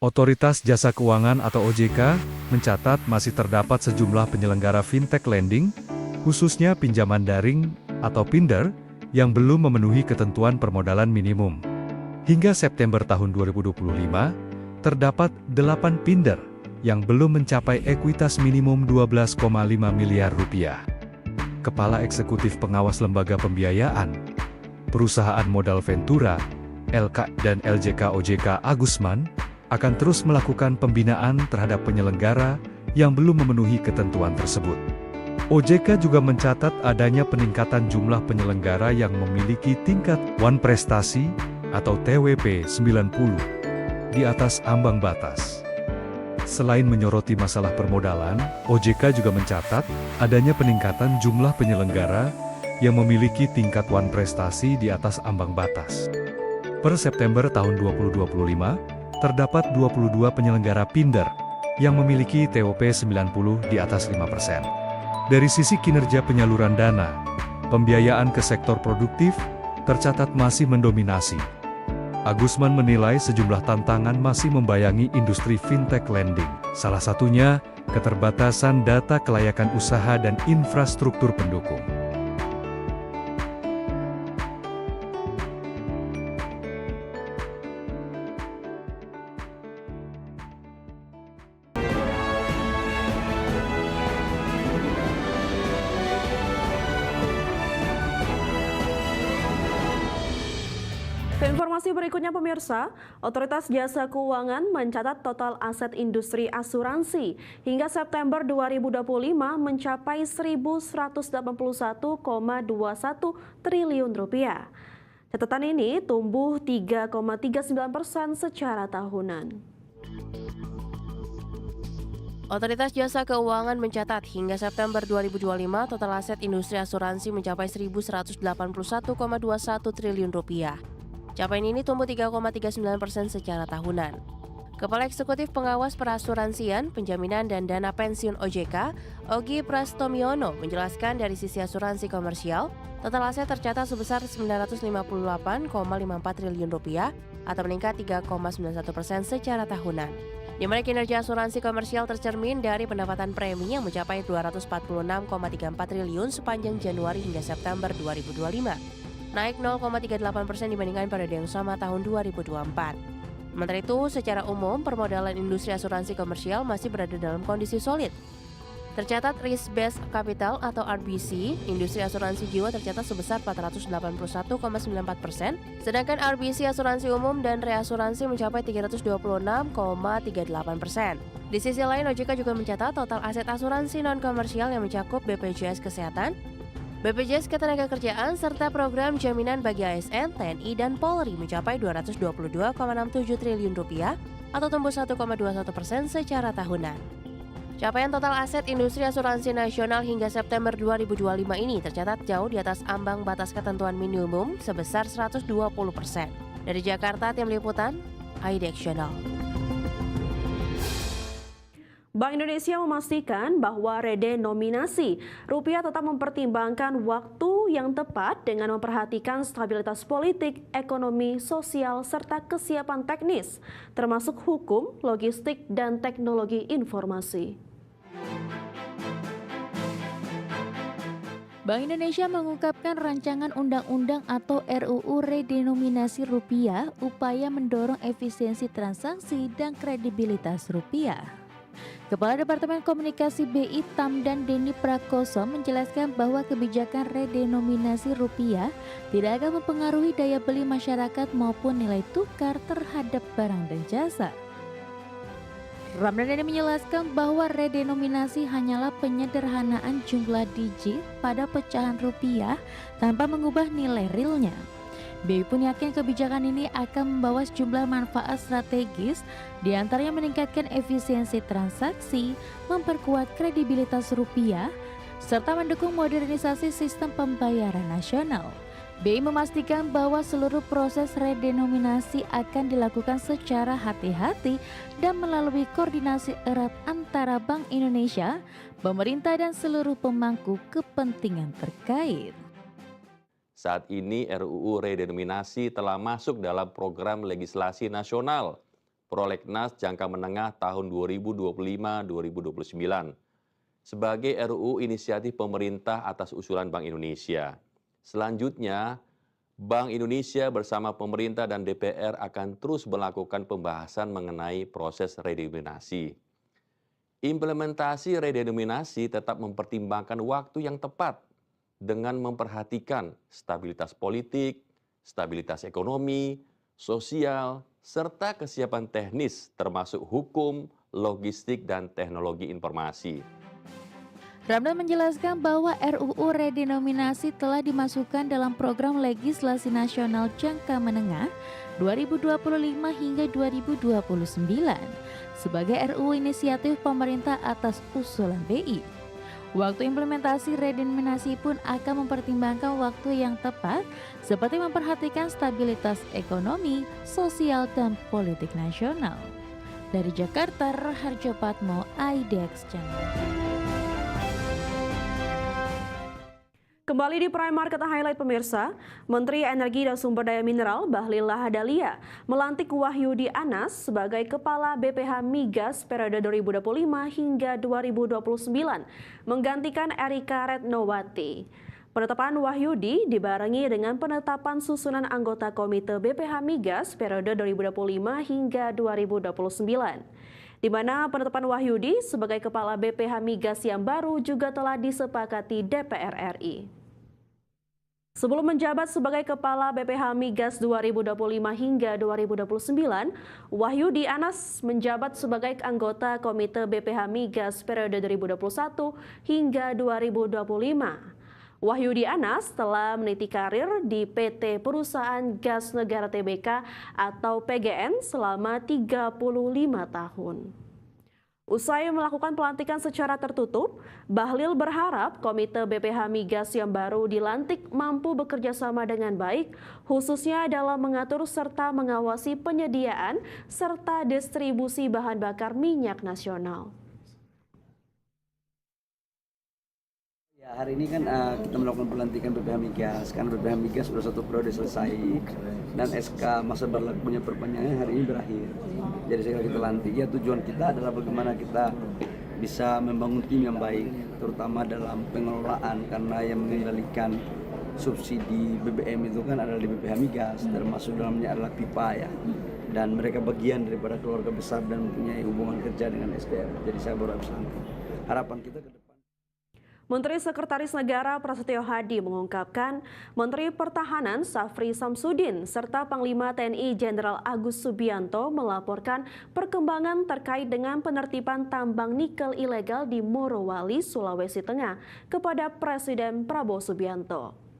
Otoritas Jasa Keuangan atau OJK mencatat masih terdapat sejumlah penyelenggara fintech lending, khususnya pinjaman daring atau Pinder, yang belum memenuhi ketentuan permodalan minimum. Hingga September tahun 2025, terdapat 8 Pinder yang belum mencapai ekuitas minimum 12,5 miliar rupiah. Kepala Eksekutif Pengawas Lembaga Pembiayaan, Perusahaan Modal Ventura, LK dan LJK OJK Agusman, akan terus melakukan pembinaan terhadap penyelenggara yang belum memenuhi ketentuan tersebut. OJK juga mencatat adanya peningkatan jumlah penyelenggara yang memiliki tingkat One Prestasi atau TWP 90 di atas ambang batas. Selain menyoroti masalah permodalan, OJK juga mencatat adanya peningkatan jumlah penyelenggara yang memiliki tingkat One Prestasi di atas ambang batas. Per September tahun 2025, terdapat 22 penyelenggara Pinder yang memiliki TOP 90 di atas 5%. Dari sisi kinerja penyaluran dana, pembiayaan ke sektor produktif tercatat masih mendominasi. Agusman menilai sejumlah tantangan masih membayangi industri fintech lending. Salah satunya, keterbatasan data kelayakan usaha dan infrastruktur pendukung. Ke informasi berikutnya pemirsa, Otoritas Jasa Keuangan mencatat total aset industri asuransi hingga September 2025 mencapai 1.181,21 triliun rupiah. Catatan ini tumbuh 3,39% secara tahunan. Otoritas Jasa Keuangan mencatat hingga September 2025 total aset industri asuransi mencapai 1.181,21 triliun rupiah. Capaian ini tumbuh 3,39% secara tahunan. Kepala Eksekutif Pengawas Perasuransian, Penjaminan dan Dana Pensiun OJK, Ogi Prastomiono menjelaskan dari sisi asuransi komersial, total aset tercatat sebesar 958,54 triliun rupiah atau meningkat 3,91% secara tahunan. Di mana kinerja asuransi komersial tercermin dari pendapatan premi yang mencapai 246,34 triliun sepanjang Januari hingga September 2025. Naik 0,38% dibandingkan periode yang sama tahun 2024. Sementara itu, secara umum, permodalan industri asuransi komersial masih berada dalam kondisi solid. Tercatat risk based capital atau RBC, industri asuransi jiwa tercatat sebesar 481,94%, sedangkan RBC asuransi umum dan reasuransi mencapai 326,38%. Di sisi lain, OJK juga mencatat total aset asuransi non-komersial yang mencakup BPJS Kesehatan, BPJS Ketenagakerjaan, serta program jaminan bagi ASN, TNI, dan Polri mencapai 222,67 triliun rupiah atau tumbuh 1,21% secara tahunan. Capaian total aset industri asuransi nasional hingga September 2025 ini tercatat jauh di atas ambang batas ketentuan minimum sebesar 120%. Dari Jakarta, tim liputan, iDectional. Bank Indonesia memastikan bahwa redenominasi rupiah tetap mempertimbangkan waktu yang tepat dengan memperhatikan stabilitas politik, ekonomi, sosial, serta kesiapan teknis, termasuk hukum, logistik, dan teknologi informasi. Bank Indonesia mengungkapkan rancangan undang-undang atau RUU redenominasi rupiah upaya mendorong efisiensi transaksi dan kredibilitas rupiah. Kepala Departemen Komunikasi BI Tamdan Denny Prakoso menjelaskan bahwa kebijakan redenominasi rupiah tidak akan mempengaruhi daya beli masyarakat maupun nilai tukar terhadap barang dan jasa. Ramdan Denny menjelaskan bahwa redenominasi hanyalah penyederhanaan jumlah digit pada pecahan rupiah tanpa mengubah nilai realnya. BI pun yakin kebijakan ini akan membawa sejumlah manfaat strategis, diantaranya meningkatkan efisiensi transaksi, memperkuat kredibilitas rupiah, serta mendukung modernisasi sistem pembayaran nasional. BI memastikan bahwa seluruh proses redenominasi akan dilakukan secara hati-hati dan melalui koordinasi erat antara Bank Indonesia, pemerintah, dan seluruh pemangku kepentingan terkait. Saat ini RUU redenominasi telah masuk dalam program legislasi nasional. Prolegnas jangka menengah tahun 2025-2029 sebagai RUU inisiatif pemerintah atas usulan Bank Indonesia. Selanjutnya, Bank Indonesia bersama pemerintah dan DPR akan terus melakukan pembahasan mengenai proses redenominasi. Implementasi redenominasi tetap mempertimbangkan waktu yang tepat dengan memperhatikan stabilitas politik, stabilitas ekonomi, sosial, serta kesiapan teknis termasuk hukum, logistik, dan teknologi informasi. Ramdan menjelaskan bahwa RUU redenominasi telah dimasukkan dalam program legislasi nasional jangka menengah 2025 hingga 2029 sebagai RUU inisiatif pemerintah atas usulan BI. Waktu implementasi redenominasi pun akan mempertimbangkan waktu yang tepat seperti memperhatikan stabilitas ekonomi, sosial, dan politik nasional. Dari Jakarta, Raharjo Patmo, IDX Channel. Kembali di Prime Market Highlight pemirsa, Menteri Energi dan Sumber Daya Mineral Bahlil Lahadalia melantik Wahyudi Anas sebagai Kepala BPH Migas periode 2025 hingga 2029, menggantikan Erika Retnowati. Penetapan Wahyudi dibarengi dengan penetapan susunan anggota Komite BPH Migas periode 2025 hingga 2029. Di mana penetapan Wahyudi sebagai Kepala BPH Migas yang baru juga telah disepakati DPR RI. Sebelum menjabat sebagai Kepala BPH Migas 2025 hingga 2029, Wahyudi Anas menjabat sebagai anggota Komite BPH Migas periode 2021 hingga 2025. Wahyudi Anas telah meniti karir di PT Perusahaan Gas Negara Tbk atau PGN selama 35 tahun. Usai melakukan pelantikan secara tertutup, Bahlil berharap Komite BPH Migas yang baru dilantik mampu bekerja sama dengan baik, khususnya dalam mengatur serta mengawasi penyediaan serta distribusi bahan bakar minyak nasional. Ya, hari ini kan kita melakukan pelantikan BPH Migas, karena BPH Migas sudah satu periode selesai dan SK masa berlakunya perpanjangan hari ini berakhir. Jadi sekarang kita lantik, ya tujuan kita adalah bagaimana kita bisa membangun tim yang baik, terutama dalam pengelolaan, karena yang mengendalikan subsidi BBM itu kan adalah di BPH Migas, termasuk dalamnya adalah pipa ya. Dan mereka bagian daripada keluarga besar dan mempunyai hubungan kerja dengan SDM. Jadi saya berharap harapan kita ke depan. Menteri Sekretaris Negara Prasetyo Hadi mengungkapkan Menteri Pertahanan Safri Samsudin serta Panglima TNI Jenderal Agus Subianto melaporkan perkembangan terkait dengan penertiban tambang nikel ilegal di Morowali, Sulawesi Tengah kepada Presiden Prabowo Subianto.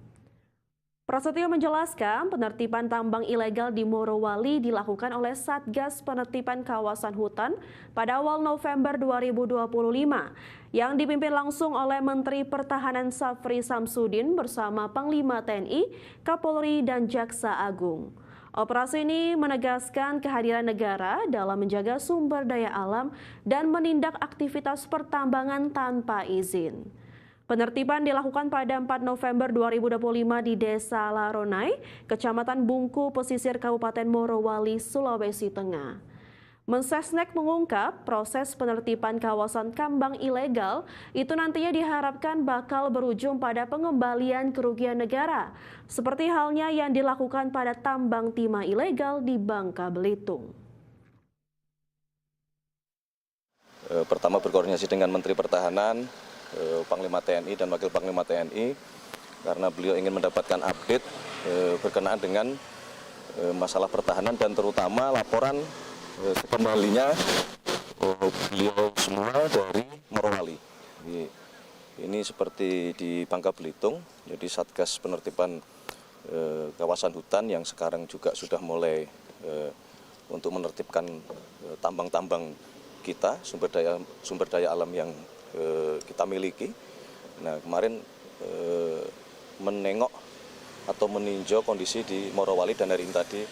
Prasetyo menjelaskan penertiban tambang ilegal di Morowali dilakukan oleh Satgas Penertiban Kawasan Hutan pada awal November 2025 yang dipimpin langsung oleh Menteri Pertahanan Safri Samsudin bersama Panglima TNI, Kapolri, dan Jaksa Agung. Operasi ini menegaskan kehadiran negara dalam menjaga sumber daya alam dan menindak aktivitas pertambangan tanpa izin. Penertiban dilakukan pada 4 November 2025 di Desa Laronai, Kecamatan Bungku, pesisir Kabupaten Morowali, Sulawesi Tengah. Mensesnek mengungkap proses penertiban kawasan tambang ilegal itu nantinya diharapkan bakal berujung pada pengembalian kerugian negara, seperti halnya yang dilakukan pada tambang timah ilegal di Bangka Belitung. Pertama berkoordinasi dengan Menteri Pertahanan, Panglima TNI dan Wakil Panglima TNI karena beliau ingin mendapatkan update berkenaan dengan masalah pertahanan dan terutama laporan kembalinya beliau semua dari Morowali. Ini seperti di Bangka Belitung, jadi Satgas Penertiban Kawasan Hutan yang sekarang juga sudah mulai untuk menertibkan tambang-tambang kita, sumber daya alam yang kita miliki. Nah, kemarin menengok atau meninjau kondisi di Morowali dan hari ini tadi